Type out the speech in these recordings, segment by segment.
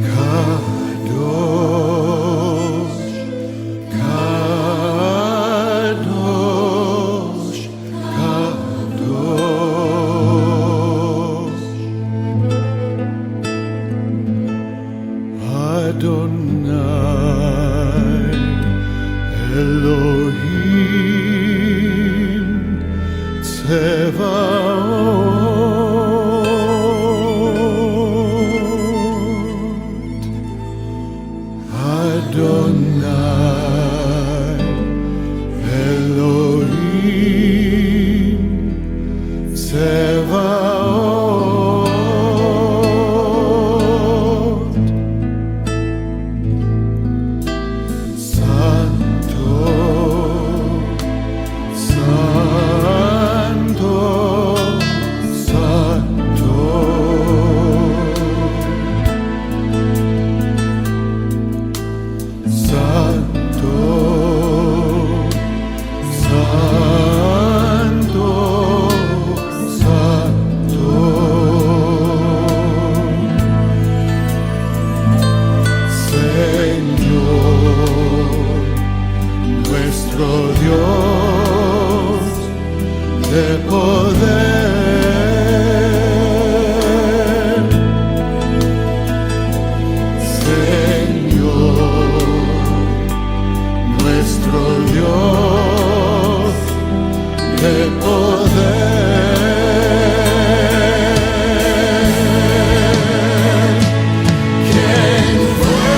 Kadosh, Kadosh, Kadosh, Adonai Elohim Tzevaot, Adonai Elohim Tzevaot, Santo, Santo, Santo, Santo, Santo, Santo, Señor, nuestro Dios de poder, Señor, nuestro Dios de poder. ¿Quién fue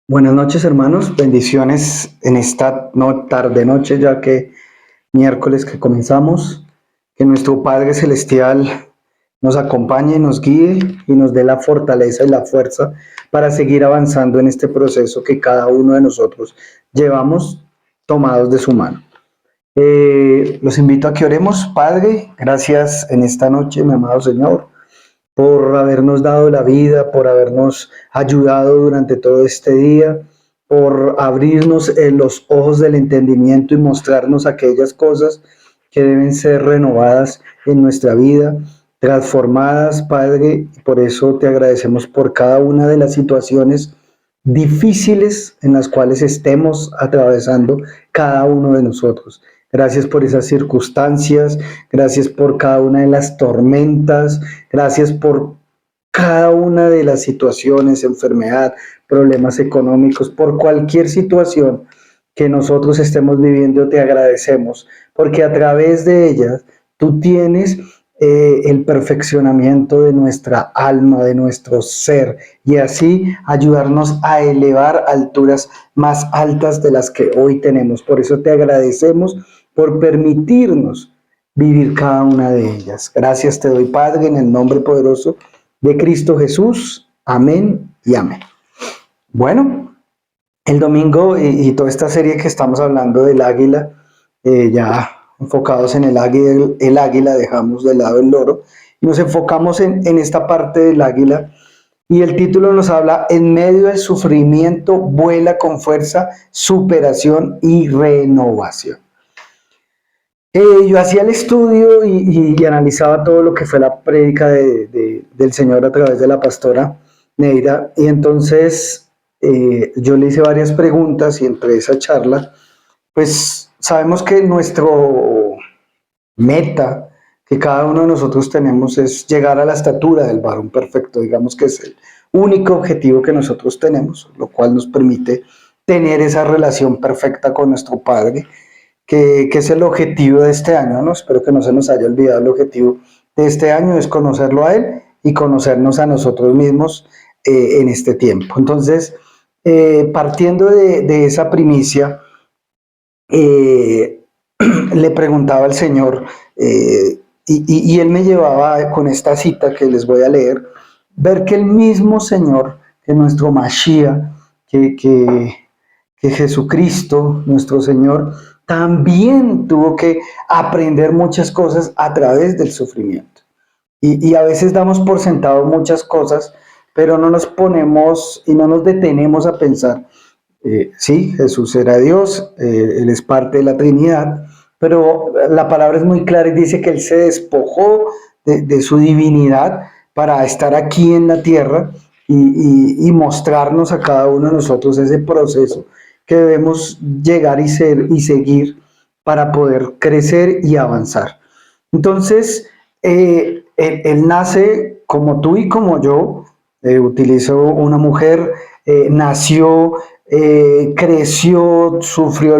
Buenas noches, hermanos. Bendiciones en esta tarde-noche, ya que miércoles que comenzamos. Que nuestro Padre Celestial nos acompañe, nos guíe y nos dé la fortaleza y la fuerza para seguir avanzando en este proceso que cada uno de nosotros llevamos tomados de su mano. Los invito a que oremos. Padre, gracias en esta noche, mi amado Señor, por habernos dado la vida, por habernos ayudado durante todo este día, por abrirnos los ojos del entendimiento y mostrarnos aquellas cosas que deben ser renovadas en nuestra vida, transformadas, Padre. Y por eso te agradecemos por cada una de las situaciones difíciles en las cuales estemos atravesando cada uno de nosotros. Gracias por esas circunstancias, gracias por cada una de las tormentas, gracias por cada una de las situaciones, enfermedad, problemas económicos, por cualquier situación que nosotros estemos viviendo, te agradecemos, porque a través de ellas tú tienes el perfeccionamiento de nuestra alma, de nuestro ser, y así ayudarnos a elevar alturas más altas de las que hoy tenemos. Por eso te agradecemos por permitirnos vivir cada una de ellas. Gracias te doy, Padre, en el nombre poderoso de Cristo Jesús. Amén y amén. Bueno, el domingo y toda esta serie que estamos hablando del águila, ya enfocados en el águila, dejamos de lado el loro y nos enfocamos en esta parte del águila. Y el título nos habla: en medio del sufrimiento vuela con fuerza, superación y renovación. Yo hacía el estudio y analizaba todo lo que fue la prédica del Señor a través de la pastora Neida, y entonces yo le hice varias preguntas, y entre esa charla, pues sabemos que nuestro meta que cada uno de nosotros tenemos es llegar a la estatura del varón perfecto. Digamos que es el único objetivo que nosotros tenemos, lo cual nos permite tener esa relación perfecta con nuestro Padre, que es el objetivo de este año, ¿no? Espero que no se nos haya olvidado. El objetivo de este año es conocerlo a Él y conocernos a nosotros mismos en este tiempo. Entonces, partiendo de esa primicia, le preguntaba al Señor, y Él me llevaba con esta cita que les voy a leer, ver que el mismo Señor, que nuestro Mashiach, que Jesucristo, nuestro Señor, también tuvo que aprender muchas cosas a través del sufrimiento. Y a veces damos por sentado muchas cosas, pero no nos ponemos y no nos detenemos a pensar. Sí, Jesús era Dios, Él es parte de la Trinidad, pero la palabra es muy clara y dice que Él se despojó de su divinidad para estar aquí en la tierra y mostrarnos a cada uno de nosotros ese proceso que debemos llegar y ser y seguir para poder crecer y avanzar. Entonces, él nace como tú y como yo. Utilizo una mujer, nació, creció, sufrió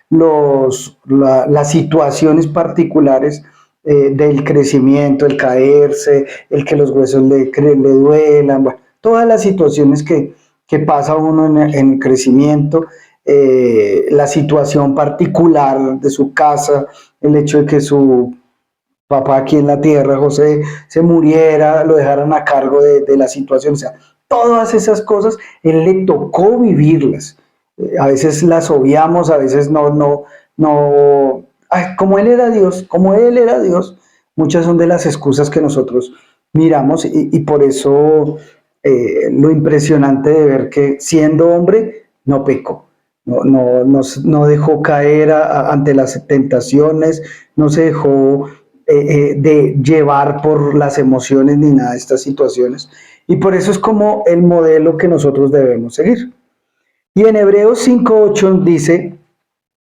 las situaciones particulares del crecimiento, el caerse, el que los huesos le duelan, bueno, todas las situaciones que pasa uno en el crecimiento, la situación particular de su casa, el hecho de que su papá aquí en la tierra, José, se muriera, lo dejaran a cargo de la situación. O sea, todas esas cosas, él le tocó vivirlas. A veces las obviamos, a veces no. Ay, como él era Dios, muchas son de las excusas que nosotros miramos, y por eso lo impresionante de ver que siendo hombre no pecó. No dejó caer ante las tentaciones, no se dejó de llevar por las emociones ni nada de estas situaciones. Y por eso es como el modelo que nosotros debemos seguir. Y en Hebreos 5:8 dice: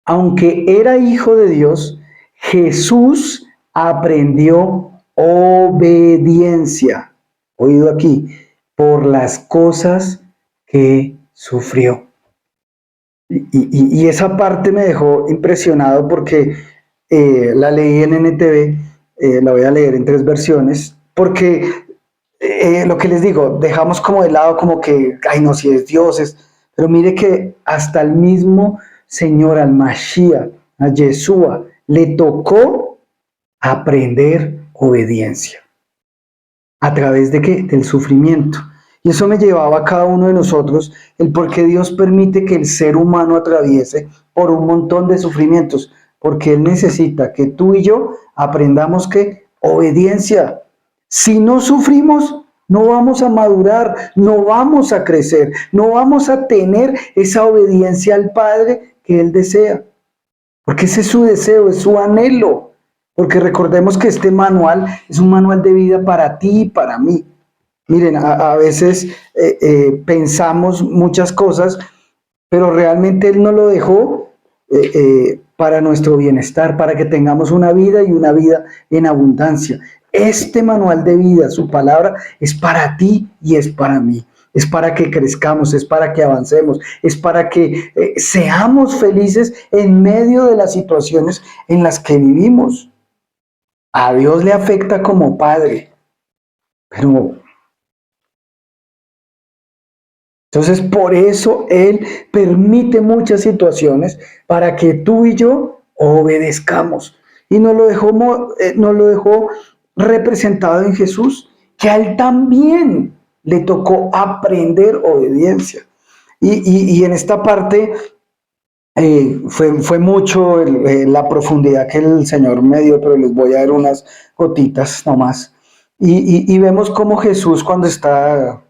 aunque era hijo de Dios, Jesús aprendió obediencia. Oído aquí, por las cosas que sufrió. Y esa parte me dejó impresionado porque la leí en NTV, la voy a leer en 3 versiones, porque lo que les digo, dejamos como de lado como que, ay no, si es Dios, pero mire que hasta el mismo Señor, al Mashiach, a Yeshua, le tocó aprender obediencia. ¿A través de qué? Del sufrimiento. Y eso me llevaba a cada uno de nosotros el por qué Dios permite que el ser humano atraviese por un montón de sufrimientos, porque Él necesita que tú y yo aprendamos que obediencia. Si no sufrimos, no vamos a madurar, no vamos a crecer, no vamos a tener esa obediencia al Padre que Él desea, porque ese es su deseo, es su anhelo. Porque recordemos que este manual es un manual de vida para ti y para mí. Miren, a veces pensamos muchas cosas, pero realmente Él nos lo dejó para nuestro bienestar, para que tengamos una vida y una vida en abundancia. Este manual de vida, su palabra, es para ti y es para mí. Es para que crezcamos, es para que avancemos, es para que seamos felices en medio de las situaciones en las que vivimos. A Dios le afecta como padre, pero entonces por eso Él permite muchas situaciones para que tú y yo obedezcamos. Y nos lo dejó representado en Jesús, que a Él también le tocó aprender obediencia. Y en esta parte fue mucho la profundidad que el Señor me dio, pero les voy a dar unas gotitas nomás. Y vemos cómo Jesús cuando está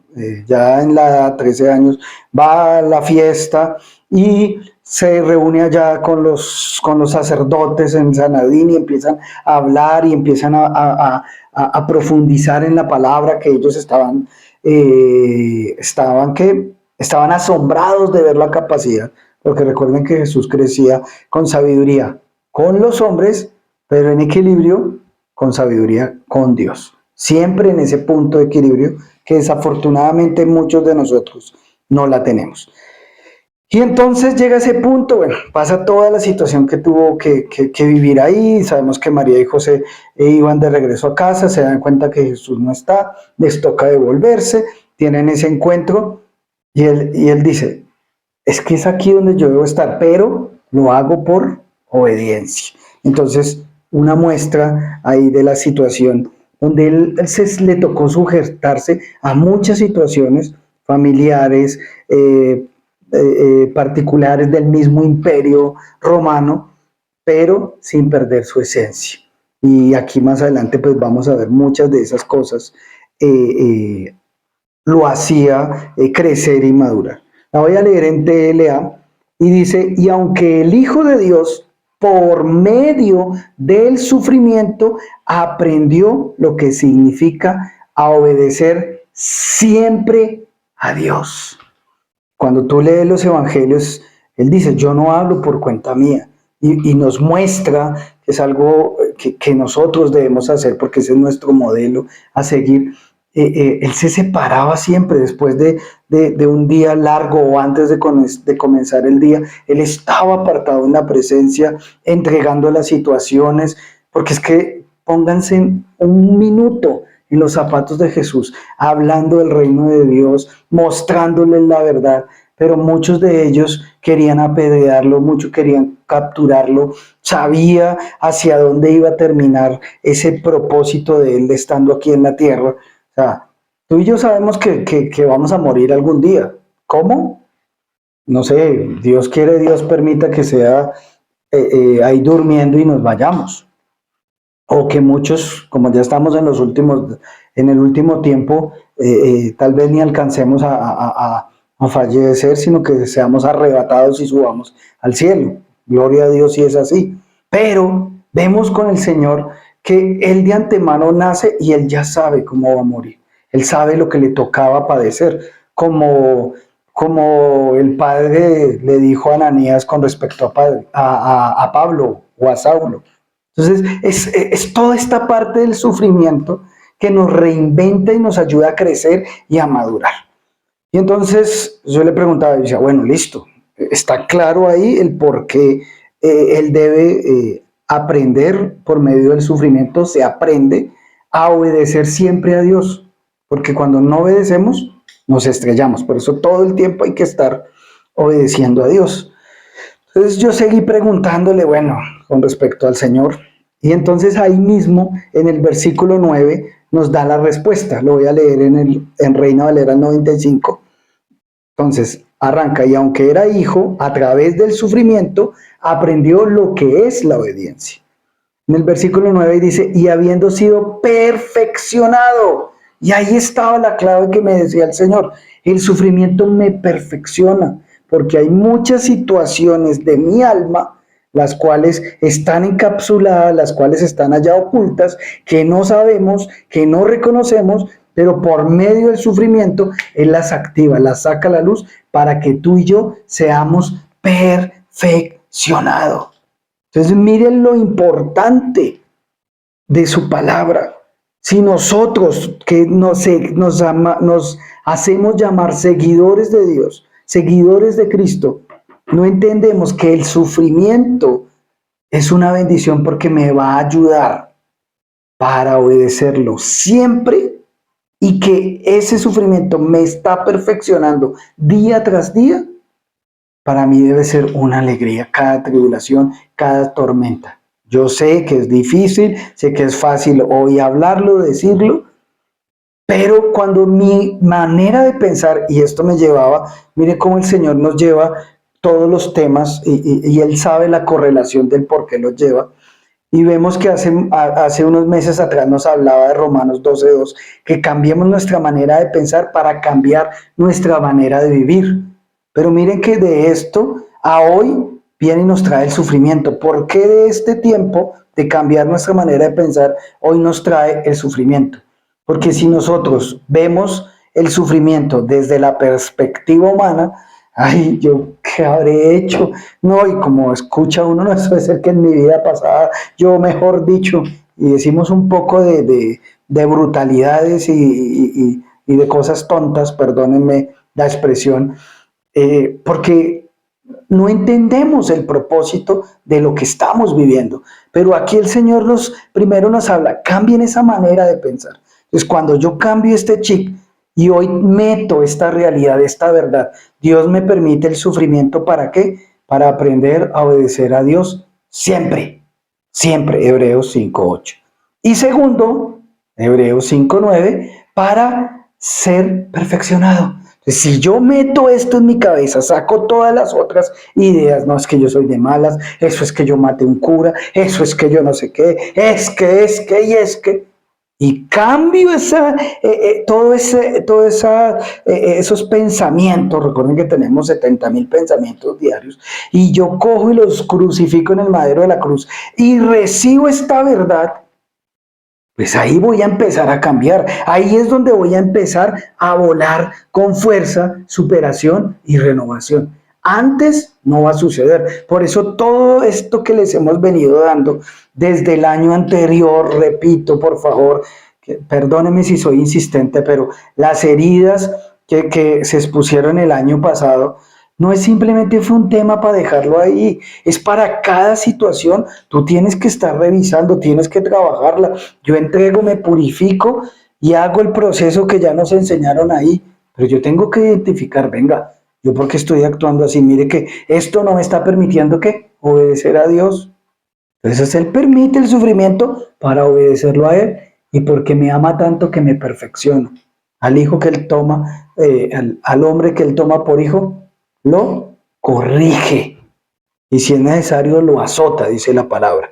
ya en la edad, 13 años, va a la fiesta y se reúne allá con los sacerdotes en Sanadín y empiezan a hablar y empiezan a profundizar en la palabra que ellos estaban asombrados de ver la capacidad, porque recuerden que Jesús crecía con sabiduría con los hombres, pero en equilibrio con sabiduría con Dios. Siempre en ese punto de equilibrio que desafortunadamente muchos de nosotros no la tenemos. Y entonces llega ese punto, bueno, pasa toda la situación que tuvo que vivir ahí. Sabemos que María y José iban de regreso a casa, se dan cuenta que Jesús no está, les toca devolverse, tienen ese encuentro y él dice, es que es aquí donde yo debo estar, pero lo hago por obediencia. Entonces, una muestra ahí de la situación donde él le tocó sujetarse a muchas situaciones familiares, particulares del mismo imperio romano, pero sin perder su esencia. Y aquí más adelante pues vamos a ver muchas de esas cosas lo hacía crecer y madurar. La voy a leer en TLA y dice, y aunque el Hijo de Dios por medio del sufrimiento aprendió lo que significa a obedecer siempre a Dios. Cuando tú lees los evangelios, Él dice, yo no hablo por cuenta mía. Y nos muestra que es algo que nosotros debemos hacer porque ese es nuestro modelo a seguir. Él se separaba siempre después de un día largo o antes de comenzar el día. Él estaba apartado en la presencia, entregando las situaciones, porque es que pónganse un minuto en los zapatos de Jesús, hablando del reino de Dios, mostrándoles la verdad, pero muchos de ellos querían apedrearlo, muchos querían capturarlo, sabía hacia dónde iba a terminar ese propósito de él estando aquí en la tierra. O sea, tú y yo sabemos que vamos a morir algún día. ¿Cómo? No sé, Dios quiere, Dios permita que sea ahí durmiendo y nos vayamos. O que muchos, como ya estamos en el último tiempo, tal vez ni alcancemos a fallecer, sino que seamos arrebatados y subamos al cielo. Gloria a Dios si es así. Pero vemos con el Señor que Él de antemano nace y Él ya sabe cómo va a morir. Él sabe lo que le tocaba padecer, como el Padre le dijo a Ananías con respecto a Pablo o a Saulo. Entonces, es toda esta parte del sufrimiento que nos reinventa y nos ayuda a crecer y a madurar. Y entonces yo le preguntaba, y decía, bueno, listo, está claro ahí el por qué él debe aprender por medio del sufrimiento, se aprende a obedecer siempre a Dios, porque cuando no obedecemos nos estrellamos, por eso todo el tiempo hay que estar obedeciendo a Dios. Entonces yo seguí preguntándole, bueno, con respecto al Señor, y entonces ahí mismo en el versículo 9 nos da la respuesta, lo voy a leer en Reina Valera 95. Entonces, arranca, y aunque era hijo, a través del sufrimiento, aprendió lo que es la obediencia. En el versículo 9 dice, y habiendo sido perfeccionado, y ahí estaba la clave que me decía el Señor, el sufrimiento me perfecciona, porque hay muchas situaciones de mi alma, las cuales están encapsuladas, las cuales están allá ocultas, que no sabemos, que no reconocemos, pero por medio del sufrimiento, Él las activa, las saca a la luz para que tú y yo seamos perfeccionados. Entonces miren lo importante de su palabra. Si nosotros que nos hacemos llamar seguidores de Dios, seguidores de Cristo, no entendemos que el sufrimiento es una bendición porque me va a ayudar para obedecerlo siempre, y que ese sufrimiento me está perfeccionando día tras día, para mí debe ser una alegría cada tribulación, cada tormenta. Yo sé que es difícil, sé que es fácil hoy hablarlo, decirlo, pero cuando mi manera de pensar, y esto me llevaba, mire cómo el Señor nos lleva todos los temas y Él sabe la correlación del por qué los lleva. Y vemos que hace unos meses atrás nos hablaba de Romanos 12:2, que cambiemos nuestra manera de pensar para cambiar nuestra manera de vivir. Pero miren que de esto a hoy viene y nos trae el sufrimiento. ¿Por qué de este tiempo de cambiar nuestra manera de pensar hoy nos trae el sufrimiento? Porque si nosotros vemos el sufrimiento desde la perspectiva humana, ay, ¿yo qué habré hecho? No, y como escucha uno, no puede ser que en mi vida pasada, yo mejor dicho, y decimos un poco de brutalidades y de cosas tontas, perdónenme la expresión, porque no entendemos el propósito de lo que estamos viviendo. Pero aquí el Señor primero nos habla, cambien esa manera de pensar. Entonces, cuando yo cambio este chip y hoy meto esta realidad, esta verdad, Dios me permite el sufrimiento, ¿para qué? Para aprender a obedecer a Dios siempre, siempre, Hebreos 5:8. Y segundo, Hebreos 5:9, para ser perfeccionado. Entonces, si yo meto esto en mi cabeza, saco todas las otras ideas, no es que yo soy de malas, eso es que yo maté un cura, eso es que yo no sé qué, y cambio esos pensamientos. Recuerden que tenemos 70,000 pensamientos diarios, y yo cojo y los crucifico en el madero de la cruz y recibo esta verdad. Pues ahí voy a empezar a cambiar, ahí es donde voy a empezar a volar con fuerza, superación y renovación. Antes no va a suceder. Por eso todo esto que les hemos venido dando desde el año anterior, repito, por favor, perdónenme si soy insistente, pero las heridas que se expusieron el año pasado, no es simplemente fue un tema para dejarlo ahí, es para cada situación, tú tienes que estar revisando, tienes que trabajarla. Yo entrego, me purifico y hago el proceso que ya nos enseñaron ahí, pero yo tengo que identificar, venga, yo porque estoy actuando así, mire que esto no me está permitiendo que obedecer a Dios. Entonces Él permite el sufrimiento para obedecerlo a Él, y porque me ama tanto que me perfecciona. Al hijo que Él toma, al hombre que Él toma por hijo, lo corrige, y si es necesario lo azota, dice la palabra.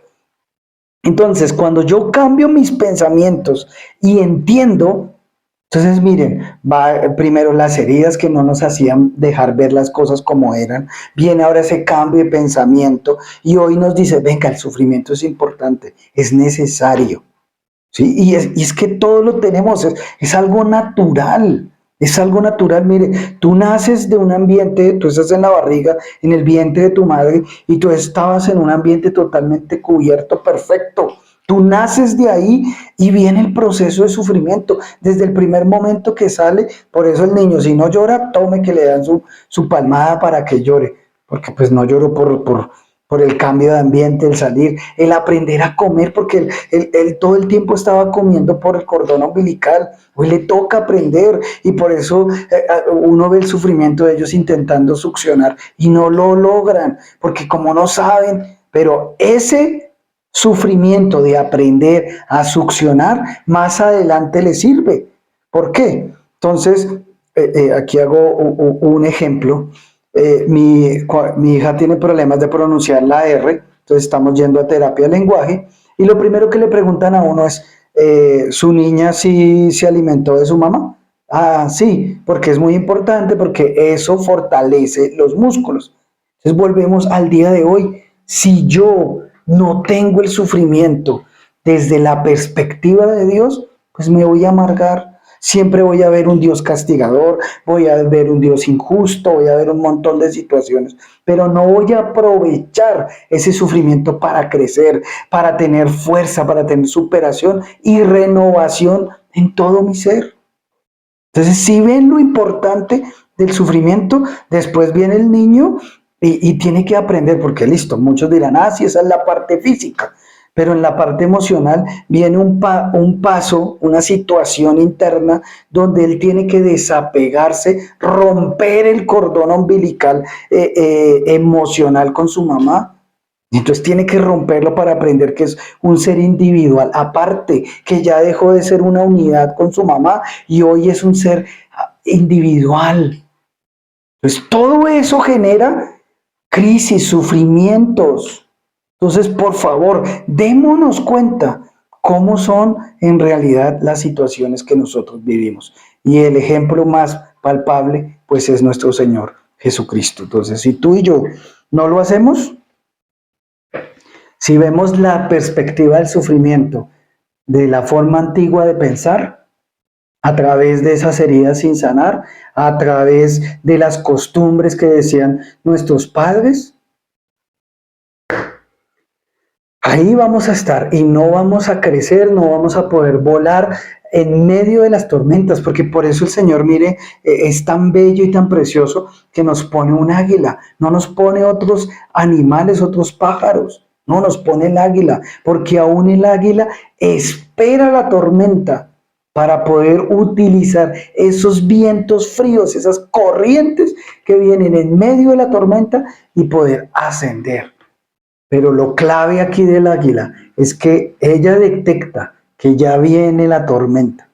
Entonces, cuando yo cambio mis pensamientos y entiendo, entonces miren, va primero las heridas que no nos hacían dejar ver las cosas como eran, viene ahora ese cambio de pensamiento, y hoy nos dice, venga, el sufrimiento es importante, es necesario, ¿sí? Y es que todo lo tenemos, es algo natural. Es algo natural. Mire, tú naces de un ambiente, tú estás en la barriga, en el vientre de tu madre, y tú estabas en un ambiente totalmente cubierto, perfecto, Tú naces de ahí y viene el proceso de sufrimiento. Desde el primer momento que sale, por eso el niño, si no llora, tome que le dan su palmada para que llore. Porque pues no lloró por el cambio de ambiente, el salir, el aprender a comer, porque él todo el tiempo estaba comiendo por el cordón umbilical. Hoy le toca aprender y por eso uno ve el sufrimiento de ellos intentando succionar y no lo logran, porque como no saben, pero ese sufrimiento de aprender a succionar, más adelante le sirve. ¿Por qué? Entonces, aquí hago un ejemplo. Mi hija tiene problemas de pronunciar la R, entonces estamos yendo a terapia de lenguaje y lo primero que le preguntan a uno es, ¿su niña sí se alimentó de su mamá? Ah, sí, porque es muy importante porque eso fortalece los músculos. Entonces volvemos al día de hoy. Si yo no tengo el sufrimiento desde la perspectiva de Dios, pues me voy a amargar. Siempre voy a ver un Dios castigador, voy a ver un Dios injusto, voy a ver un montón de situaciones, pero no voy a aprovechar ese sufrimiento para crecer, para tener fuerza, para tener superación y renovación en todo mi ser. Entonces, si ven lo importante del sufrimiento, después viene el niño y tiene que aprender, porque listo, muchos dirán, ah, sí, esa es la parte física, pero en la parte emocional viene un paso, una situación interna donde él tiene que desapegarse, romper el cordón umbilical emocional con su mamá. Entonces tiene que romperlo para aprender que es un ser individual, aparte que ya dejó de ser una unidad con su mamá y hoy es un ser individual. Entonces todo eso genera crisis, sufrimientos. Entonces, por favor, démonos cuenta cómo son en realidad las situaciones que nosotros vivimos. Y el ejemplo más palpable, pues es nuestro Señor Jesucristo. Entonces, si tú y yo no lo hacemos, si vemos la perspectiva del sufrimiento de la forma antigua de pensar, a través de esas heridas sin sanar, a través de las costumbres que decían nuestros padres, ahí vamos a estar y no vamos a crecer, no vamos a poder volar en medio de las tormentas, porque por eso el Señor, mire, es tan bello y tan precioso que nos pone un águila, no nos pone otros animales, otros pájaros. No, nos pone el águila, porque aún el águila espera la tormenta para poder utilizar esos vientos fríos, esas corrientes que vienen en medio de la tormenta y poder ascender. Pero lo clave aquí del águila es que ella detecta que ya viene la tormenta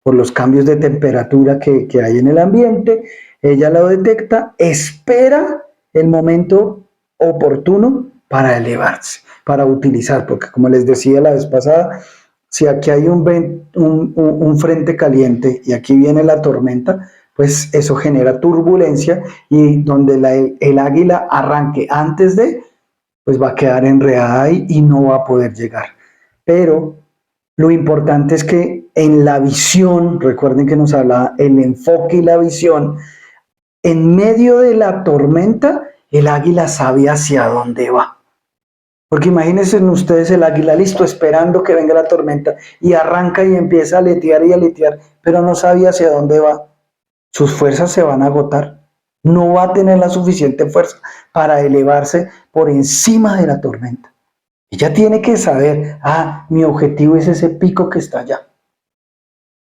por los cambios de temperatura que hay en el ambiente. Ella lo detecta, espera el momento oportuno para elevarse, para utilizar, porque como les decía la vez pasada, si aquí hay un frente caliente y aquí viene la tormenta, pues eso genera turbulencia y donde el águila arranque antes de, pues va a quedar enredada ahí y no va a poder llegar. Pero lo importante es que en la visión, recuerden que nos hablaba el enfoque y la visión, en medio de la tormenta, el águila sabe hacia dónde va. Porque imagínense ustedes el águila listo esperando que venga la tormenta y arranca y empieza a aletear, pero no sabía hacia dónde va. Sus fuerzas se van a agotar. No va a tener la suficiente fuerza para elevarse por encima de la tormenta. Ella tiene que saber, mi objetivo es ese pico que está allá.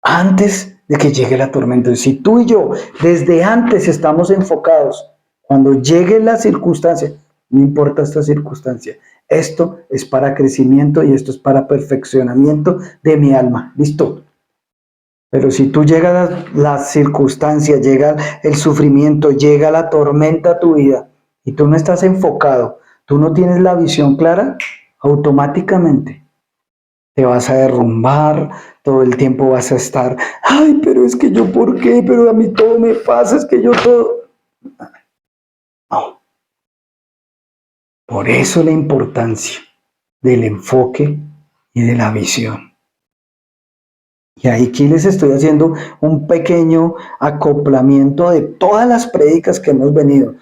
Antes de que llegue la tormenta. Si tú y yo desde antes estamos enfocados, cuando llegue la circunstancia, no importa esta circunstancia, esto es para crecimiento y esto es para perfeccionamiento de mi alma. ¿Listo? Pero si tú llegas la circunstancia, llega el sufrimiento, llega la tormenta a tu vida y tú no estás enfocado, tú no tienes la visión clara, automáticamente te vas a derrumbar, todo el tiempo vas a estar, pero es que yo, ¿por qué? Pero a mí todo me pasa, es que yo todo... No. Por eso la importancia del enfoque y de la visión. Y aquí les estoy haciendo un pequeño acoplamiento de todas las prédicas que hemos venido.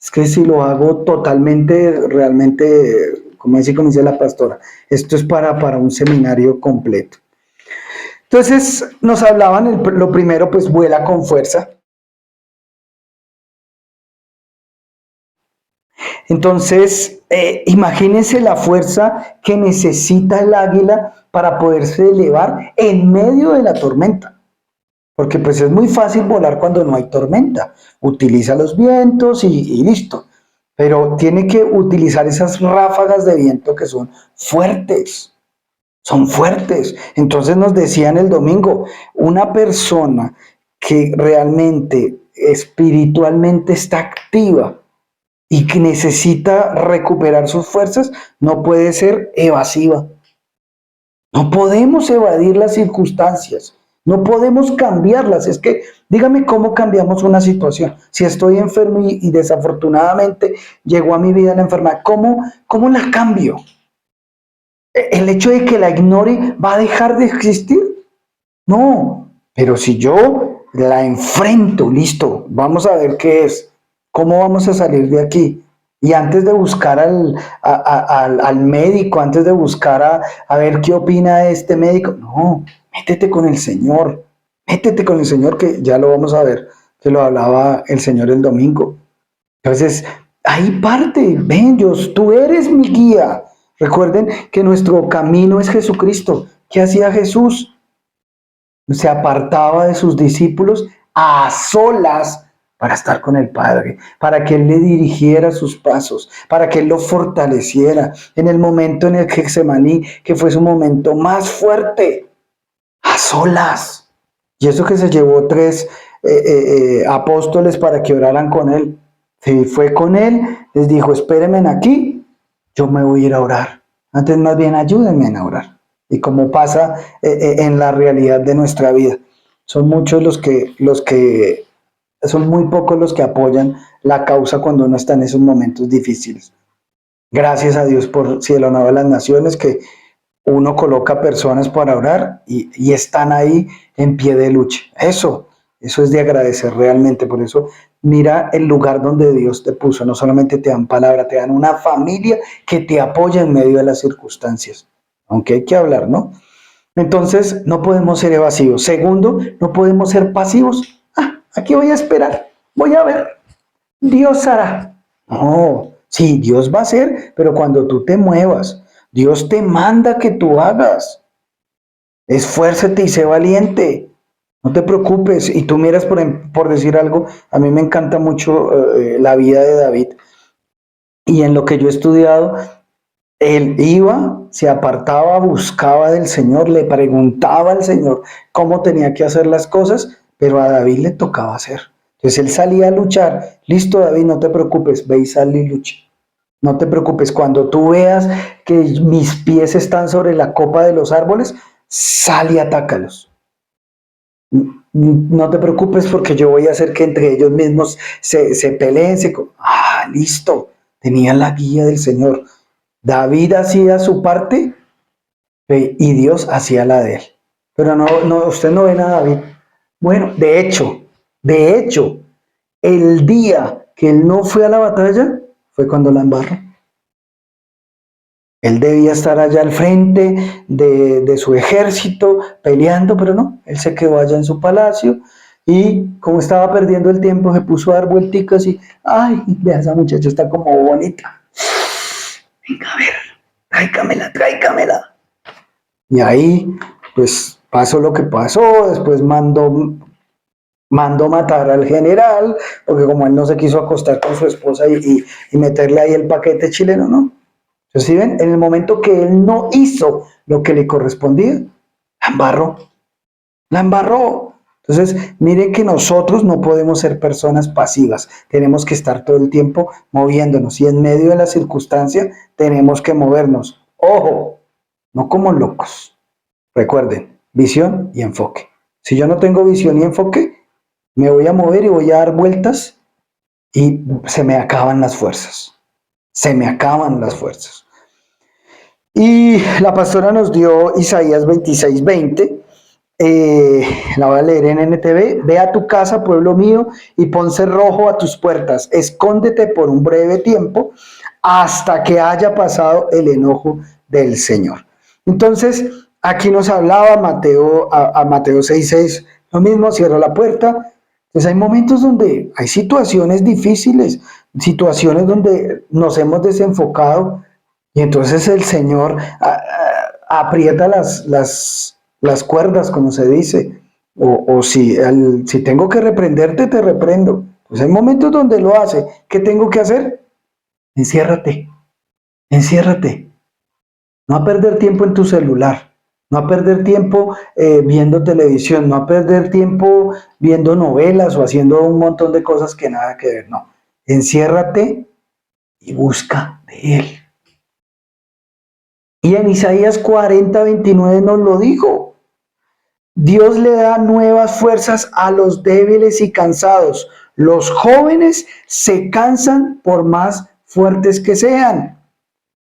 Es que si lo hago totalmente, realmente como dice la pastora, esto es para un seminario completo. Entonces nos hablaban, lo primero pues vuela con fuerza. Entonces, imagínense la fuerza que necesita el águila para poderse elevar en medio de la tormenta. Porque pues es muy fácil volar cuando no hay tormenta. Utiliza los vientos y listo. Pero tiene que utilizar esas ráfagas de viento que son fuertes. Son fuertes. Entonces nos decían el domingo, una persona que realmente espiritualmente está activa y que necesita recuperar sus fuerzas, no puede ser evasiva. No podemos evadir las circunstancias, no podemos cambiarlas. Es que, dígame cómo cambiamos una situación. Si estoy enfermo y desafortunadamente llegó a mi vida la enfermedad, ¿cómo la cambio? ¿El hecho de que la ignore va a dejar de existir? No, pero si yo la enfrento, listo, vamos a ver qué es, cómo vamos a salir de aquí. Y antes de buscar al médico, antes de buscar a ver qué opina este médico, no, métete con el Señor, métete con el Señor, que ya lo vamos a ver, que lo hablaba el Señor el domingo. Entonces, ahí parte, ven Dios, tú eres mi guía. Recuerden que nuestro camino es Jesucristo. ¿Qué hacía Jesús? Se apartaba de sus discípulos a solas para estar con el Padre, para que Él le dirigiera sus pasos, para que Él lo fortaleciera en el momento en el que Getsemaní, que fue su momento más fuerte, a solas. Y eso que se llevó 3 apóstoles para que oraran con Él. Si fue con Él, les dijo, espérenme aquí, yo me voy a ir a orar. Antes más bien ayúdenme a orar. Y como pasa en la realidad de nuestra vida, son muchos son muy pocos los que apoyan la causa cuando uno está en esos momentos difíciles. Gracias a Dios por Cielo Nuevo de las Naciones, que uno coloca personas para orar y están ahí en pie de lucha. Eso es de agradecer realmente. Por eso, mira el lugar donde Dios te puso. No solamente te dan palabra, te dan una familia que te apoya en medio de las circunstancias. Aunque hay que hablar, ¿no? Entonces, no podemos ser evasivos. Segundo, no podemos ser pasivos. Aquí voy a esperar, voy a ver. Dios hará. No, sí, Dios va a hacer, pero cuando tú te muevas, Dios te manda que tú hagas. Esfuérzate y sé valiente. No te preocupes. Y tú miras, por decir algo, a mí me encanta mucho la vida de David. Y en lo que yo he estudiado, él iba, se apartaba, buscaba del Señor, le preguntaba al Señor cómo tenía que hacer las cosas, pero a David le tocaba hacer. Entonces él salía a luchar. Listo, David, no te preocupes, ve y sal y lucha. No te preocupes, cuando tú veas que mis pies están sobre la copa de los árboles, sal y atácalos. No te preocupes porque yo voy a hacer que entre ellos mismos se peleen. Listo, tenía la guía del Señor. David hacía su parte y Dios hacía la de él. Pero no, usted no ve nada, David. Bueno, de hecho, el día que él no fue a la batalla fue cuando la embarró. Él debía estar allá al frente de su ejército peleando, pero no, él se quedó allá en su palacio y como estaba perdiendo el tiempo se puso a dar vuelticas y, ay, vea, esa muchacha está como bonita. Venga, a ver, tráigamela. Y ahí, pues, pasó lo que pasó, después mandó matar al general, porque como él no se quiso acostar con su esposa y meterle ahí el paquete chileno, ¿no? Entonces, ¿sí ven? En el momento que él no hizo lo que le correspondía, la embarró. Entonces, miren que nosotros no podemos ser personas pasivas, tenemos que estar todo el tiempo moviéndonos y en medio de la circunstancia tenemos que movernos. Ojo, no como locos. Recuerden, visión y enfoque. Si yo no tengo visión y enfoque, me voy a mover y voy a dar vueltas y se me acaban las fuerzas. Se me acaban las fuerzas. Y la pastora nos dio Isaías 26:20. La voy a leer en NTV. Ve a tu casa, pueblo mío, y pon cerrojo a tus puertas. Escóndete por un breve tiempo hasta que haya pasado el enojo del Señor. Entonces, aquí nos hablaba a Mateo 6:6, lo mismo, cierra la puerta. Entonces hay momentos donde hay situaciones difíciles, situaciones donde nos hemos desenfocado y entonces el Señor aprieta las cuerdas, como se dice, o si tengo que reprenderte, te reprendo. Pues hay momentos donde lo hace. ¿Qué tengo que hacer? Enciérrate, enciérrate. No a perder tiempo en tu celular, no a perder tiempo viendo televisión, no a perder tiempo viendo novelas o haciendo un montón de cosas que nada que ver, no. Enciérrate y busca de Él. Y en Isaías 40:29 nos lo dijo. Dios le da nuevas fuerzas a los débiles y cansados. Los jóvenes se cansan por más fuertes que sean.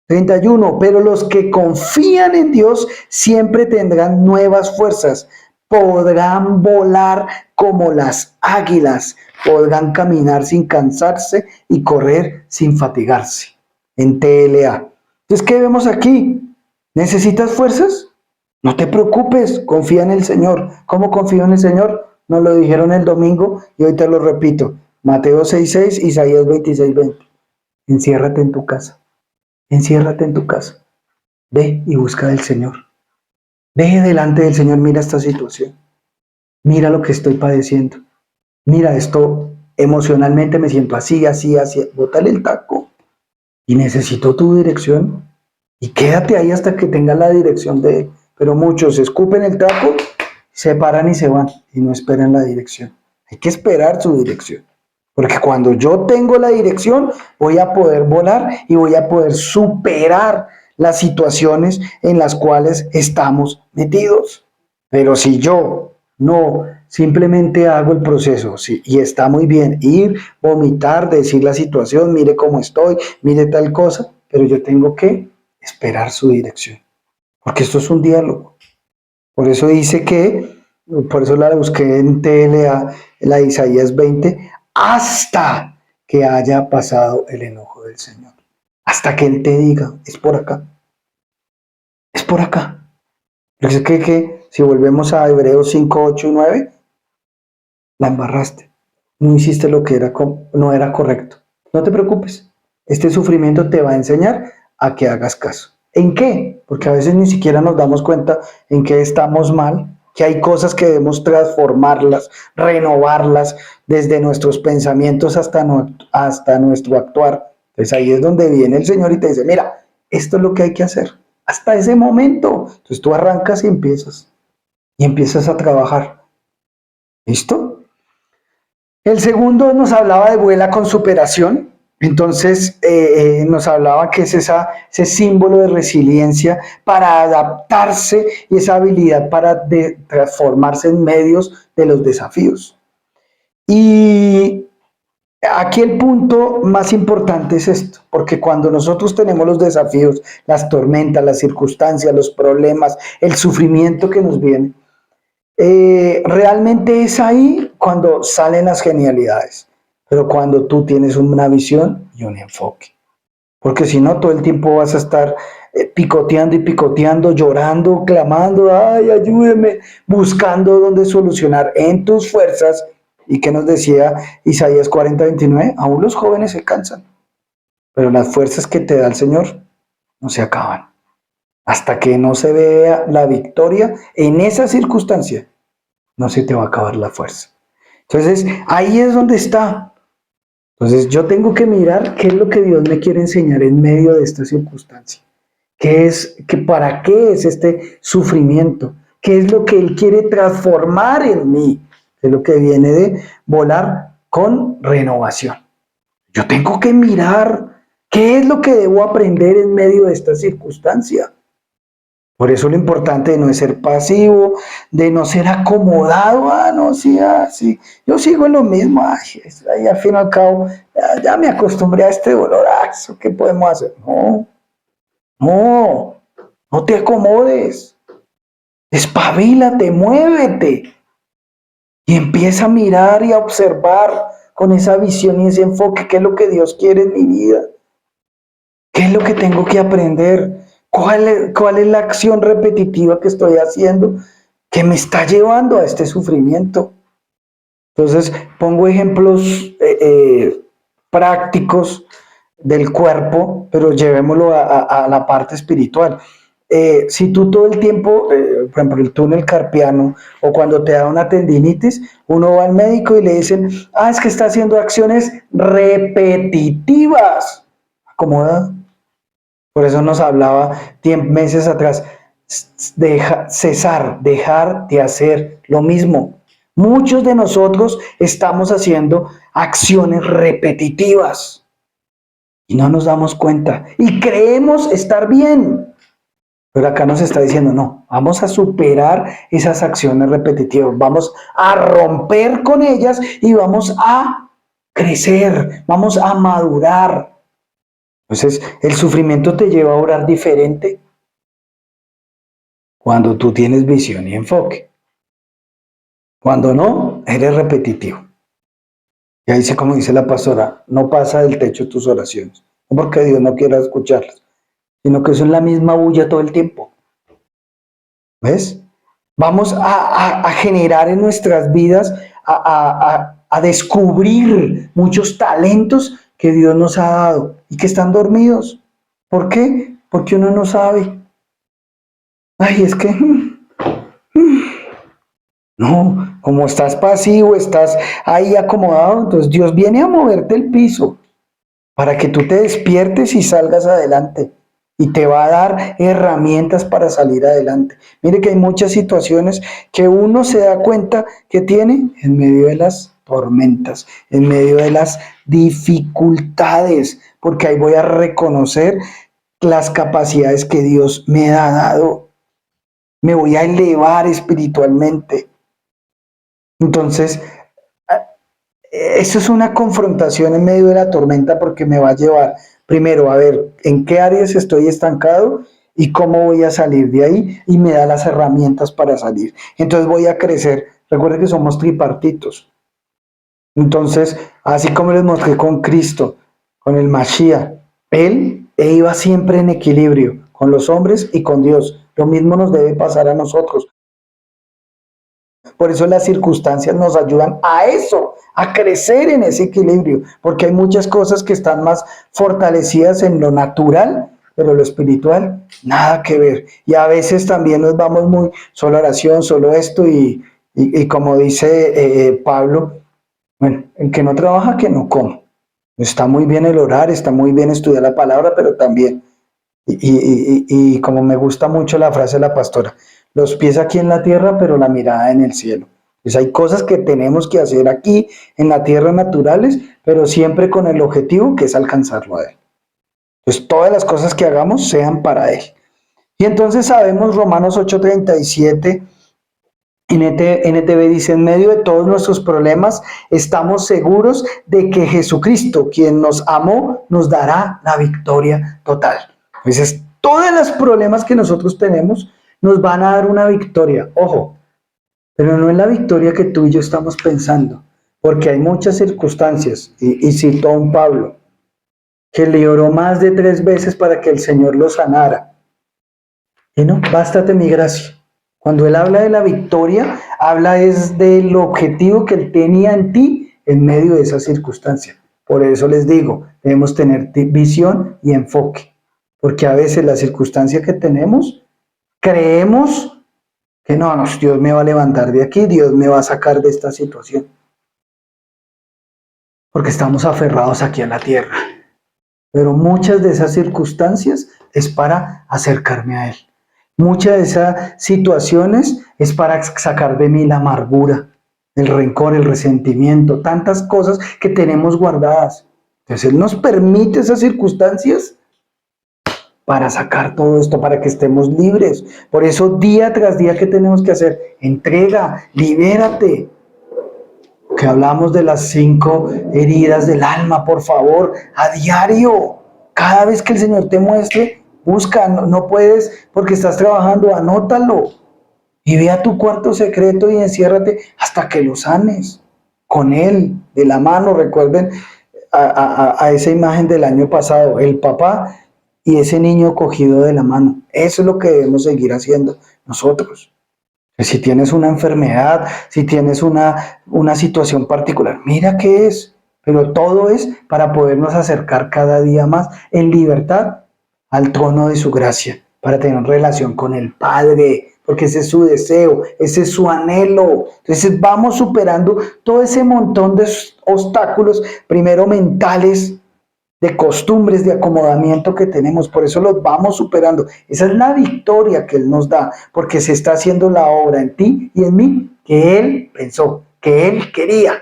31. Pero los que confían en Dios siempre tendrán nuevas fuerzas. Podrán volar como las águilas. Podrán caminar sin cansarse y correr sin fatigarse. En TLA. Entonces, ¿qué vemos aquí? ¿Necesitas fuerzas? No te preocupes, confía en el Señor. ¿Cómo confío en el Señor? Nos lo dijeron el domingo y hoy te lo repito. Mateo 6:6, Isaías 26:20. Enciérrate en tu casa. Enciérrate en tu casa. Ve y busca del Señor. Ve delante del Señor, mira esta situación. Mira lo que estoy padeciendo. Mira esto, emocionalmente me siento así, así, así. Bótale el taco y necesito tu dirección. Y quédate ahí hasta que tengas la dirección de Él. Pero muchos escupen el taco, se paran y se van y no esperan la dirección. Hay que esperar su dirección. Porque cuando yo tengo la dirección, voy a poder volar y voy a poder superar las situaciones en las cuales estamos metidos. Pero si yo no simplemente hago el proceso, sí, y está muy bien ir, vomitar, decir la situación, mire cómo estoy, mire tal cosa, pero yo tengo que esperar su dirección. Porque esto es un diálogo. Por eso dice que, por eso la busqué en TLA, la Isaías 20, hasta que haya pasado el enojo del Señor. Hasta que Él te diga, es por acá. Es por acá. Es que si volvemos a Hebreos 5, 8 y 9, la embarraste. No hiciste lo que no era correcto. No te preocupes. Este sufrimiento te va a enseñar a que hagas caso. ¿En qué? Porque a veces ni siquiera nos damos cuenta en qué estamos mal, que hay cosas que debemos transformarlas, renovarlas desde nuestros pensamientos hasta nuestro actuar. Entonces ahí es donde viene el Señor y te dice, mira, esto es lo que hay que hacer. Hasta ese momento. Entonces tú arrancas y empiezas a trabajar. ¿Listo? El segundo nos hablaba de vuela con superación. Entonces nos hablaba que es ese símbolo de resiliencia para adaptarse y esa habilidad para transformarse en medios de los desafíos. Y aquí el punto más importante es esto, porque cuando nosotros tenemos los desafíos, las tormentas, las circunstancias, los problemas, el sufrimiento que nos viene, realmente es ahí cuando salen las genialidades, pero cuando tú tienes una visión y un enfoque. Porque si no, todo el tiempo vas a estar picoteando y picoteando, llorando, clamando, ay, ayúdeme, buscando dónde solucionar en tus fuerzas. ¿Y qué nos decía Isaías 40:29? Aún los jóvenes se cansan, pero las fuerzas que te da el Señor no se acaban. Hasta que no se vea la victoria en esa circunstancia, no se te va a acabar la fuerza. Entonces, ahí es donde está. Entonces, yo tengo que mirar qué es lo que Dios me quiere enseñar en medio de esta circunstancia. ¿Para qué es este sufrimiento? ¿Qué es lo que Él quiere transformar en mí? Es lo que viene de volar con renovación. Yo tengo que mirar qué es lo que debo aprender en medio de esta circunstancia. Por eso lo importante de no ser pasivo, de no ser acomodado, no, sí, sí, yo sigo en lo mismo, ay, al fin y al cabo, ya me acostumbré a este dolor, ¿qué podemos hacer? No te acomodes, espabilate, muévete y empieza a mirar y a observar con esa visión y ese enfoque qué es lo que Dios quiere en mi vida. ¿Qué es lo que tengo que aprender? ¿Cuál es la acción repetitiva que estoy haciendo que me está llevando a este sufrimiento? Entonces, pongo ejemplos prácticos del cuerpo, pero llevémoslo a la parte espiritual. Si tú todo el tiempo, por ejemplo, el túnel carpiano o cuando te da una tendinitis, uno va al médico y le dicen, es que está haciendo acciones repetitivas. Acomoda. Por eso nos hablaba meses atrás, dejar de hacer lo mismo. Muchos de nosotros estamos haciendo acciones repetitivas y no nos damos cuenta y creemos estar bien. Pero acá nos está diciendo, no, vamos a superar esas acciones repetitivas, vamos a romper con ellas y vamos a crecer, vamos a madurar. Entonces, el sufrimiento te lleva a orar diferente cuando tú tienes visión y enfoque. Cuando no, eres repetitivo. Y ahí sí, como dice la pastora, no pasa del techo tus oraciones. No porque Dios no quiera escucharlas, sino que son la misma bulla todo el tiempo. ¿Ves? Vamos a generar en nuestras vidas, a descubrir muchos talentos que Dios nos ha dado y que están dormidos. ¿Por qué? Porque uno no sabe. Ay, es que... No, como estás pasivo, estás ahí acomodado, entonces Dios viene a moverte el piso para que tú te despiertes y salgas adelante. Y te va a dar herramientas para salir adelante. Mire que hay muchas situaciones que uno se da cuenta que tiene en medio de las tormentas, en medio de las dificultades, porque ahí voy a reconocer las capacidades que Dios me ha dado. Me voy a elevar espiritualmente. Entonces, eso es una confrontación en medio de la tormenta porque me va a llevar primero a ver en qué áreas estoy estancado y cómo voy a salir de ahí y me da las herramientas para salir. Entonces voy a crecer. Recuerden que somos tripartitos. Entonces, así como les mostré con Cristo, con el Mashiach, Él iba siempre en equilibrio con los hombres y con Dios. Lo mismo nos debe pasar a nosotros. Por eso las circunstancias nos ayudan a eso, a crecer en ese equilibrio, porque hay muchas cosas que están más fortalecidas en lo natural, pero lo espiritual, nada que ver. Y a veces también nos vamos muy, solo oración, solo esto, y como dice Pablo, bueno, el que no trabaja, que no coma. Está muy bien el orar, está muy bien estudiar la palabra, pero también, y como me gusta mucho la frase de la pastora, los pies aquí en la tierra, pero la mirada en el cielo. Pues hay cosas que tenemos que hacer aquí en la tierra naturales, pero siempre con el objetivo que es alcanzarlo a Él. Pues todas las cosas que hagamos sean para Él. Y entonces sabemos Romanos 8:37, NTV dice, en medio de todos nuestros problemas, estamos seguros de que Jesucristo, quien nos amó, nos dará la victoria total. Entonces, todos los problemas que nosotros tenemos nos van a dar una victoria, ojo, pero no es la victoria que tú y yo estamos pensando, porque hay muchas circunstancias, y citó a un Pablo, que le oró más de 3 veces para que el Señor lo sanara. Y no, bástate mi gracia. Cuando él habla de la victoria, habla es del objetivo que él tenía en ti en medio de esa circunstancia. Por eso les digo, debemos tener visión y enfoque, porque a veces la circunstancia que tenemos, creemos que no, Dios me va a levantar de aquí, Dios me va a sacar de esta situación. Porque estamos aferrados aquí a la tierra. Pero muchas de esas circunstancias es para acercarme a Él. Muchas de esas situaciones es para sacar de mí la amargura, el rencor, el resentimiento, tantas cosas que tenemos guardadas. Entonces Él nos permite esas circunstancias para sacar todo esto, para que estemos libres. Por eso día tras día, ¿qué tenemos que hacer? Entrega, libérate. Que hablamos de las 5 heridas del alma, por favor, a diario. Cada vez que el Señor te muestre, busca, no puedes porque estás trabajando, anótalo. Y ve a tu cuarto secreto y enciérrate hasta que lo sanes. Con Él, de la mano, recuerden a esa imagen del año pasado, el papá y ese niño cogido de la mano. Eso es lo que debemos seguir haciendo nosotros. Si tienes una enfermedad, si tienes una situación particular, mira qué es. Pero todo es para podernos acercar cada día más en libertad al trono de su gracia, para tener relación con el Padre, porque ese es su deseo, ese es su anhelo. Entonces vamos superando todo ese montón de obstáculos, primero mentales, de costumbres, de acomodamiento que tenemos, por eso los vamos superando. Esa es la victoria que Él nos da, porque se está haciendo la obra en ti y en mí que Él pensó, que Él quería.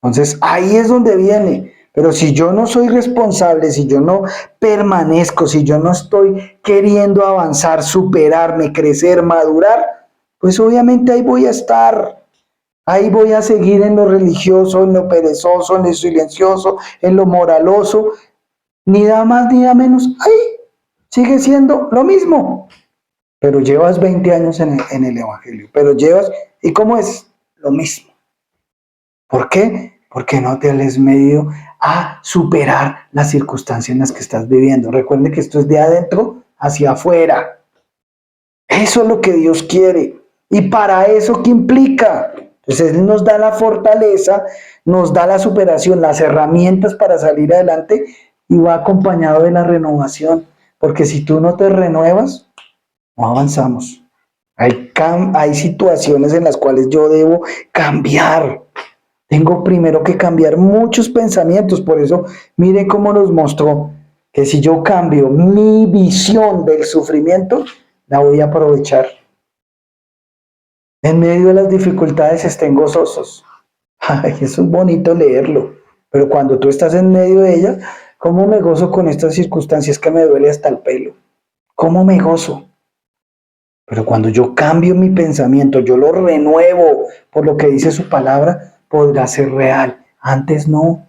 Entonces ahí es donde viene. Pero si yo no soy responsable, si yo no permanezco, si yo no estoy queriendo avanzar, superarme, crecer, madurar, pues obviamente ahí voy a estar. Ahí voy a seguir en lo religioso, en lo perezoso, en lo silencioso, en lo moraloso, ni da más ni da menos. Ahí sigue siendo lo mismo. Pero llevas 20 años en el Evangelio, pero llevas, ¿y cómo es? Lo mismo. ¿Por qué? Porque no te has medido a superar las circunstancias en las que estás viviendo. Recuerde que esto es de adentro hacia afuera. Eso es lo que Dios quiere. ¿Y para eso qué implica? Entonces Él nos da la fortaleza, nos da la superación, las herramientas para salir adelante y va acompañado de la renovación. Porque si tú no te renuevas, no avanzamos. Hay situaciones en las cuales yo debo cambiar. Tengo primero que cambiar muchos pensamientos. Por eso, mire cómo nos mostró que si yo cambio mi visión del sufrimiento, la voy a aprovechar. En medio de las dificultades estén gozosos. Ay, eso es bonito leerlo. Pero cuando tú estás en medio de ella, ¿cómo me gozo con estas circunstancias que me duele hasta el pelo? ¿Cómo me gozo? Pero cuando yo cambio mi pensamiento, yo lo renuevo por lo que dice su palabra, podrá ser real. Antes no.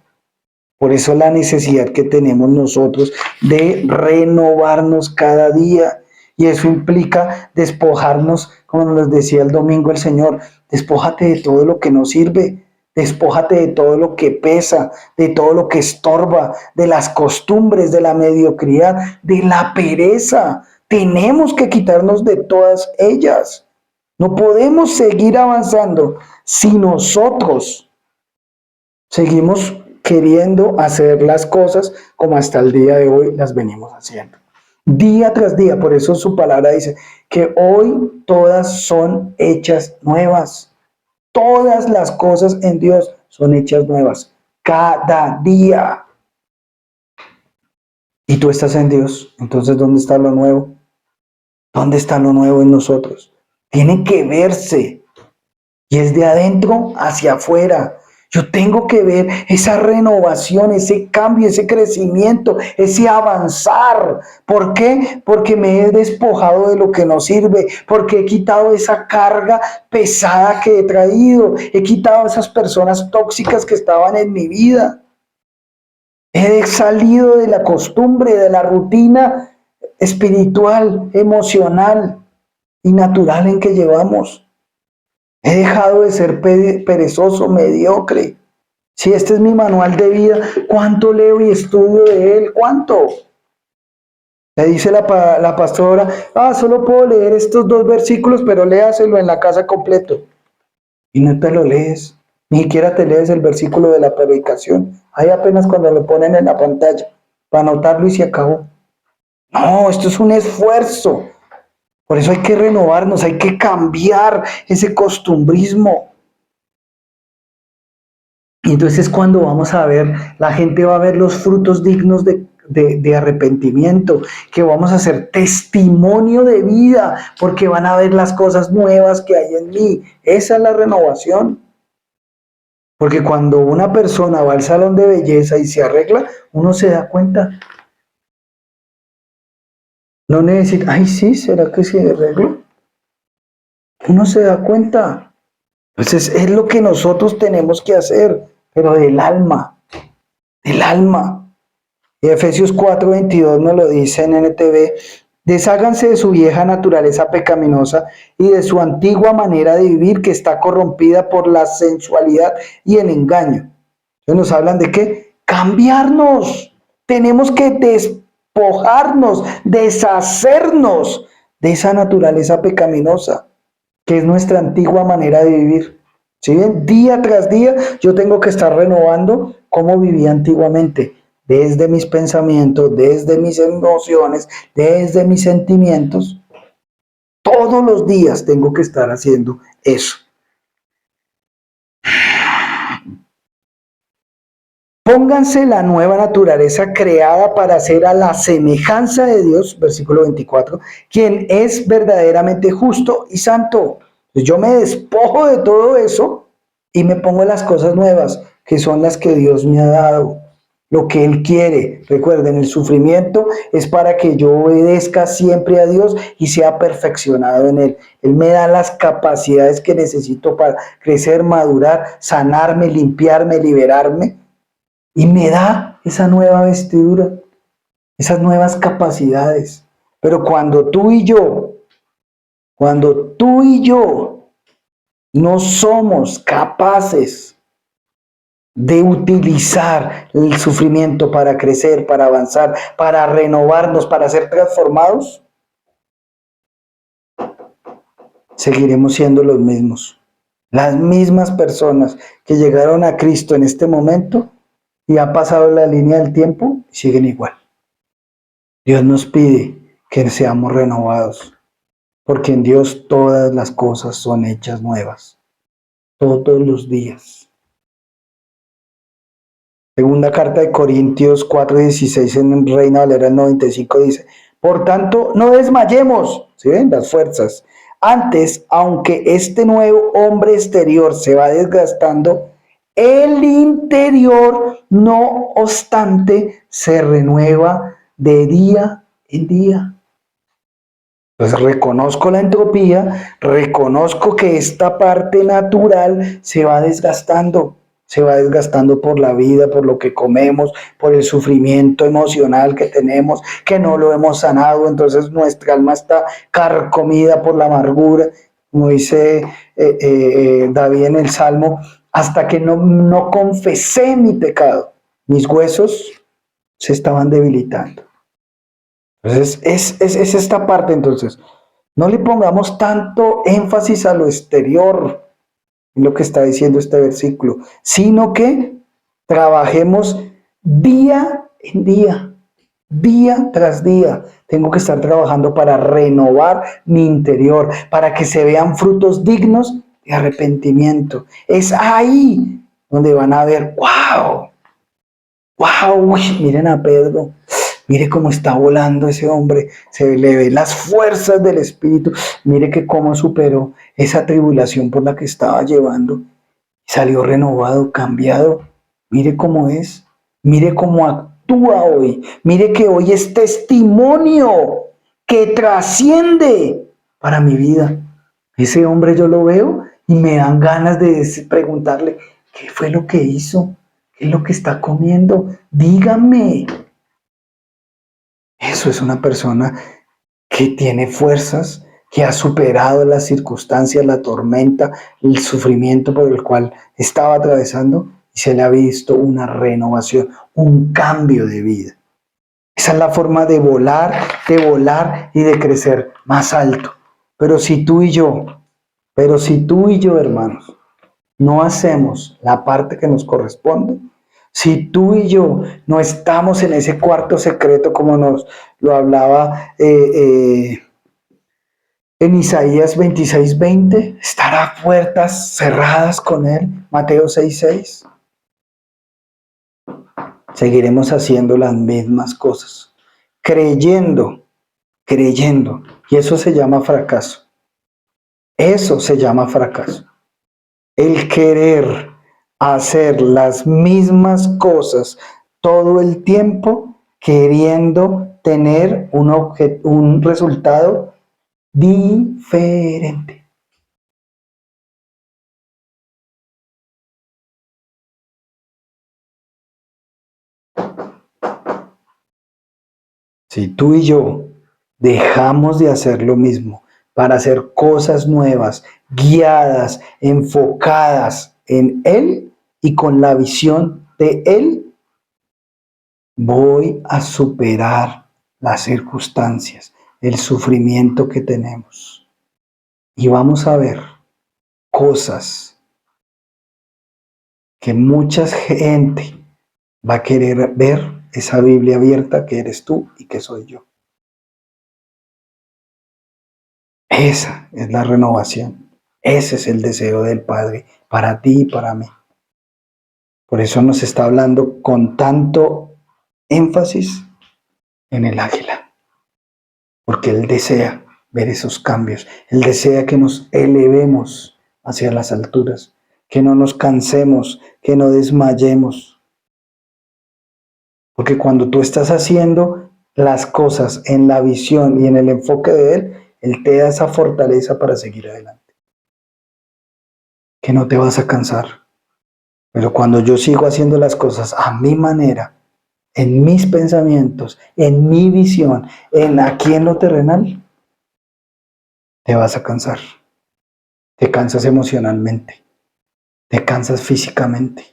Por eso la necesidad que tenemos nosotros de renovarnos cada día. Y eso implica despojarnos, como nos decía el domingo el Señor, despójate de todo lo que no sirve, despójate de todo lo que pesa, de todo lo que estorba, de las costumbres, de la mediocridad, de la pereza. Tenemos que quitarnos de todas ellas. No podemos seguir avanzando si nosotros seguimos queriendo hacer las cosas como hasta el día de hoy las venimos haciendo. Día tras día, por eso su palabra dice que hoy todas son hechas nuevas. Todas las cosas en Dios son hechas nuevas. Cada día. Y tú estás en Dios. Entonces, ¿dónde está lo nuevo? ¿Dónde está lo nuevo en nosotros? Tiene que verse. Y es de adentro hacia afuera. Yo tengo que ver esa renovación, ese cambio, ese crecimiento, ese avanzar. ¿Por qué? Porque me he despojado de lo que no sirve, porque he quitado esa carga pesada que he traído, he quitado esas personas tóxicas que estaban en mi vida. He salido de la costumbre, de la rutina espiritual, emocional y natural en que llevamos. He dejado de ser perezoso, mediocre. Si este es mi manual de vida, ¿cuánto leo y estudio de él? ¿Cuánto? Le dice la pastora, solo puedo leer estos 2 versículos, pero léaselo en la casa completo. Y no te lo lees, ni siquiera te lees el versículo de la predicación. Ahí apenas cuando lo ponen en la pantalla, para anotarlo y se acabó. No, esto es un esfuerzo. Por eso hay que renovarnos, hay que cambiar ese costumbrismo. Y entonces cuando vamos a ver, la gente va a ver los frutos dignos de arrepentimiento, que vamos a hacer testimonio de vida, porque van a ver las cosas nuevas que hay en mí. Esa es la renovación. Porque cuando una persona va al salón de belleza y se arregla, uno se da cuenta. No necesita, ay sí, ¿será que se arregló? Uno se da cuenta. Entonces es lo que nosotros tenemos que hacer, pero del alma, del alma. Y Efesios 4:22 nos lo dice en NTV, desháganse de su vieja naturaleza pecaminosa y de su antigua manera de vivir que está corrompida por la sensualidad y el engaño. Entonces nos hablan de qué? Cambiarnos. Tenemos que despojarnos, deshacernos de esa naturaleza pecaminosa, que es nuestra antigua manera de vivir. ¿Sí ven? Día tras día yo tengo que estar renovando cómo vivía antiguamente, desde mis pensamientos, desde mis emociones, desde mis sentimientos. Todos los días tengo que estar haciendo eso. Pónganse la nueva naturaleza creada para ser a la semejanza de Dios, versículo 24, quien es verdaderamente justo y santo. Yo me despojo de todo eso y me pongo las cosas nuevas, que son las que Dios me ha dado, lo que Él quiere. Recuerden, el sufrimiento es para que yo obedezca siempre a Dios y sea perfeccionado en Él. Él me da las capacidades que necesito para crecer, madurar, sanarme, limpiarme, liberarme. Y me da esa nueva vestidura, esas nuevas capacidades. Pero cuando tú y yo no somos capaces de utilizar el sufrimiento para crecer, para avanzar, para renovarnos, para ser transformados, seguiremos siendo los mismos. Las mismas personas que llegaron a Cristo en este momento y ha pasado la línea del tiempo, siguen igual. Dios nos pide que seamos renovados, porque en Dios todas las cosas son hechas nuevas, todos los días. Segunda carta de Corintios 4:16 en Reina Valera 95 dice, por tanto, no desmayemos, ¿sí ven? Las fuerzas. Antes, aunque este nuevo hombre exterior se va desgastando, el interior, no obstante, se renueva de día en día. Entonces reconozco la entropía, reconozco que esta parte natural se va desgastando por la vida, por lo que comemos, por el sufrimiento emocional que tenemos, que no lo hemos sanado, entonces nuestra alma está carcomida por la amargura, como dice David en el Salmo, hasta que no confesé mi pecado, mis huesos se estaban debilitando. Entonces, es esta parte, entonces, no le pongamos tanto énfasis a lo exterior, en lo que está diciendo este versículo, sino que trabajemos día en día, día tras día. Tengo que estar trabajando para renovar mi interior, para que se vean frutos dignos de arrepentimiento. Es ahí donde van a ver, wow, miren a Pedro. Mire cómo está volando ese hombre, se le ve las fuerzas del Espíritu. Mire que cómo superó esa tribulación por la que estaba llevando. Salió renovado, cambiado. Mire cómo es, mire cómo actúa hoy. Mire que hoy es testimonio que trasciende para mi vida. Ese hombre yo lo veo y me dan ganas de preguntarle, ¿qué fue lo que hizo? ¿Qué es lo que está comiendo? Dígame. Eso es una persona que tiene fuerzas, que ha superado las circunstancias, la tormenta, el sufrimiento por el cual estaba atravesando y se le ha visto una renovación, un cambio de vida. Esa es la forma de volar y de crecer más alto. Pero si tú y yo, hermanos, no hacemos la parte que nos corresponde, si tú y yo no estamos en ese cuarto secreto como nos lo hablaba en Isaías 26:20, estar a puertas cerradas con Él, Mateo 6:6, seguiremos haciendo las mismas cosas, creyendo, y eso se llama fracaso. Eso se llama fracaso. El querer hacer las mismas cosas todo el tiempo, queriendo tener un resultado diferente. Si tú y yo dejamos de hacer lo mismo para hacer cosas nuevas, guiadas, enfocadas en Él y con la visión de Él, voy a superar las circunstancias, el sufrimiento que tenemos. Y vamos a ver cosas que mucha gente va a querer ver, esa Biblia abierta que eres tú y que soy yo. Esa es la renovación. Ese es el deseo del Padre para ti y para mí. Por eso nos está hablando con tanto énfasis en el águila. Porque Él desea ver esos cambios. Él desea que nos elevemos hacia las alturas. Que no nos cansemos, que no desmayemos. Porque cuando tú estás haciendo las cosas en la visión y en el enfoque de Él te da esa fortaleza para seguir adelante. Que no te vas a cansar. Pero cuando yo sigo haciendo las cosas a mi manera, en mis pensamientos, en mi visión, aquí en lo terrenal, te vas a cansar. Te cansas emocionalmente, te cansas físicamente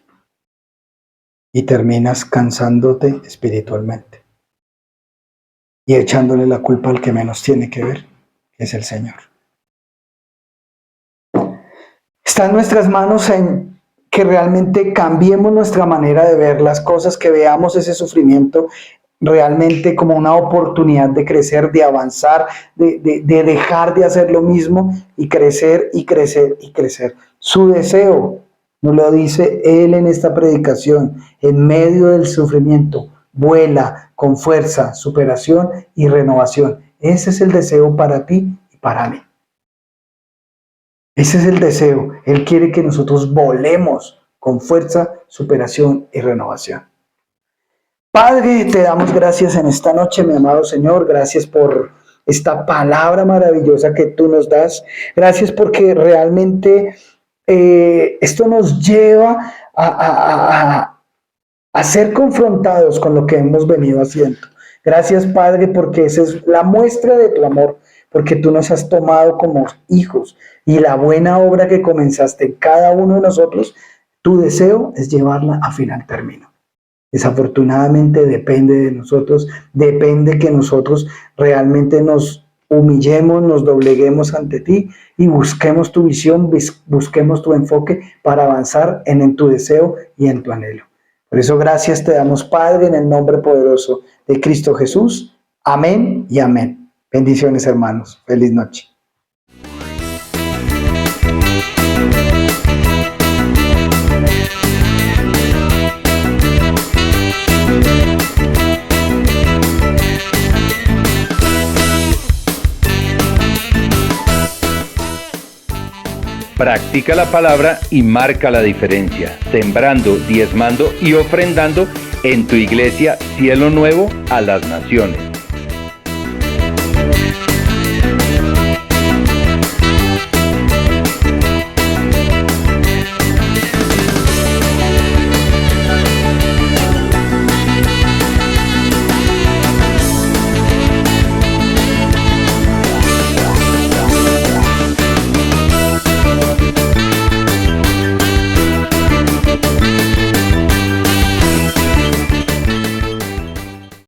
y terminas cansándote espiritualmente y echándole la culpa al que menos tiene que ver, que es el Señor. Está en nuestras manos en que realmente cambiemos nuestra manera de ver las cosas, que veamos ese sufrimiento realmente como una oportunidad de crecer, de avanzar, de dejar de hacer lo mismo y crecer y crecer y crecer. Su deseo, nos lo dice Él en esta predicación, en medio del sufrimiento, vuela con fuerza, superación y renovación. Ese es el deseo para ti y para mí. Ese es el deseo. Él quiere que nosotros volemos con fuerza, superación y renovación. Padre, te damos gracias en esta noche, mi amado Señor. Gracias por esta palabra maravillosa que tú nos das. Gracias porque realmente esto nos lleva a ser confrontados con lo que hemos venido haciendo. Gracias, Padre, porque esa es la muestra de tu amor, porque tú nos has tomado como hijos y la buena obra que comenzaste en cada uno de nosotros, tu deseo es llevarla a final término. Desafortunadamente depende de nosotros, depende que nosotros realmente nos humillemos, nos dobleguemos ante ti y busquemos tu visión, busquemos tu enfoque para avanzar en tu deseo y en tu anhelo. Por eso gracias te damos, Padre, en el nombre poderoso de Cristo Jesús. Amén y amén. Bendiciones, hermanos. Feliz noche. Practica la palabra y marca la diferencia, sembrando, diezmando y ofrendando en tu iglesia Cielo Nuevo a las Naciones.